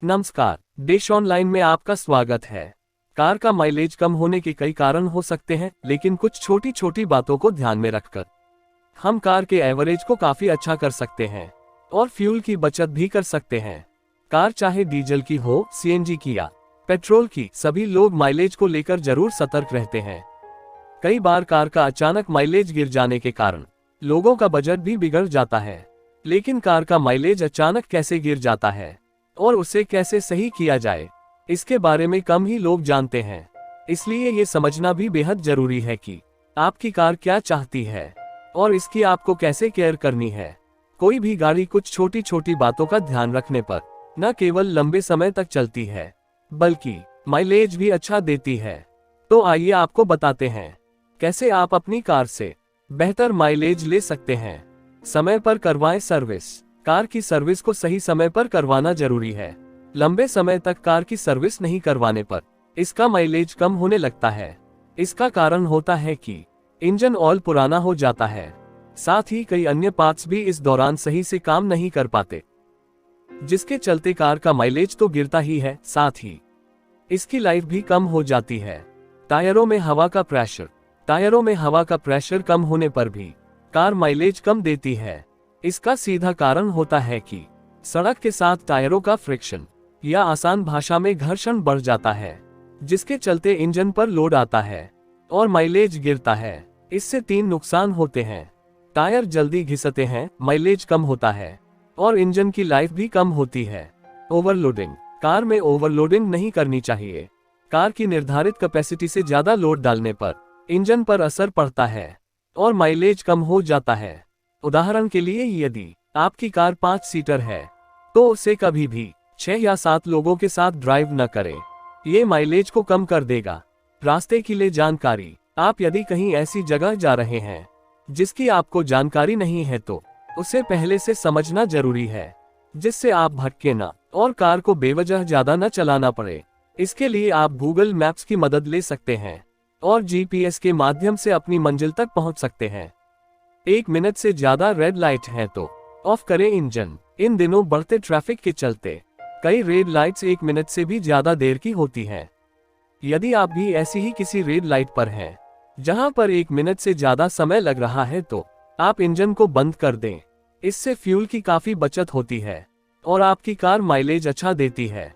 नमस्कार, देश ऑनलाइन में आपका स्वागत है। कार का माइलेज कम होने के कई कारण हो सकते हैं, लेकिन कुछ छोटी छोटी बातों को ध्यान में रखकर हम कार के एवरेज को काफी अच्छा कर सकते हैं और फ्यूल की बचत भी कर सकते हैं। कार चाहे डीजल की हो, सीएनजी की या पेट्रोल की, सभी लोग माइलेज को लेकर जरूर सतर्क रहते हैं। कई बार कार का अचानक माइलेज गिर जाने के कारण लोगों का बजट भी बिगड़ जाता है। लेकिन कार का माइलेज अचानक कैसे गिर जाता है और उसे कैसे सही किया जाए, इसके बारे में कम ही लोग जानते हैं। इसलिए ये समझना भी बेहद जरूरी है कि आपकी कार क्या चाहती है और इसकी आपको कैसे केयर करनी है। कोई भी गाड़ी कुछ छोटी छोटी बातों का ध्यान रखने पर न केवल लंबे समय तक चलती है, बल्कि माइलेज भी अच्छा देती है। तो आइए आपको बताते हैं कैसे आप अपनी कार से बेहतर माइलेज ले सकते हैं। समय पर करवाएं सर्विस। कार की सर्विस को सही समय पर करवाना जरूरी है। लंबे समय तक कार की सर्विस नहीं करवाने पर इसका माइलेज कम होने लगता है। इसका कारण होता है कि इंजन ऑयल पुराना हो जाता है, साथ ही कई अन्य पार्ट्स भी इस दौरान सही से काम नहीं कर पाते, जिसके चलते कार का माइलेज तो गिरता ही है, साथ ही इसकी लाइफ भी कम हो जाती है। टायरों में हवा का प्रेशर कम होने पर भी कार माइलेज कम देती है। इसका सीधा कारण होता है कि सड़क के साथ टायरों का फ्रिक्शन या आसान भाषा में घर्षण बढ़ जाता है, जिसके चलते इंजन पर लोड आता है और माइलेज गिरता है। इससे 3 नुकसान होते हैं। टायर जल्दी घिसते हैं, माइलेज कम होता है और इंजन की लाइफ भी कम होती है। ओवरलोडिंग। कार में ओवरलोडिंग नहीं करनी चाहिए। कार की निर्धारित कैपेसिटी से ज्यादा लोड डालने पर इंजन पर असर पड़ता है और माइलेज कम हो जाता है। उदाहरण के लिए, यदि आपकी कार 5 सीटर है तो उसे कभी भी 6 या 7 लोगों के साथ ड्राइव न करें। ये माइलेज को कम कर देगा। रास्ते के लिए जानकारी। आप यदि कहीं ऐसी जगह जा रहे हैं जिसकी आपको जानकारी नहीं है तो उसे पहले से समझना जरूरी है, जिससे आप भटके ना और कार को बेवजह ज्यादा न चलाना पड़े। इसके लिए आप गूगल मैप्स की मदद ले सकते हैं और जीपीएस के माध्यम से अपनी मंजिल तक पहुंच सकते हैं। 1 मिनट से ज्यादा रेड लाइट है तो ऑफ करें इंजन। इन दिनों बढ़ते ट्रैफिक के चलते कई रेड लाइट्स 1 मिनट से भी ज्यादा देर की होती हैं। यदि आप भी ऐसी ही किसी रेड लाइट पर हैं जहां पर 1 मिनट से ज्यादा समय लग रहा है तो आप इंजन को बंद कर दें। इससे फ्यूल की काफी बचत होती है और आपकी कार माइलेज अच्छा देती है।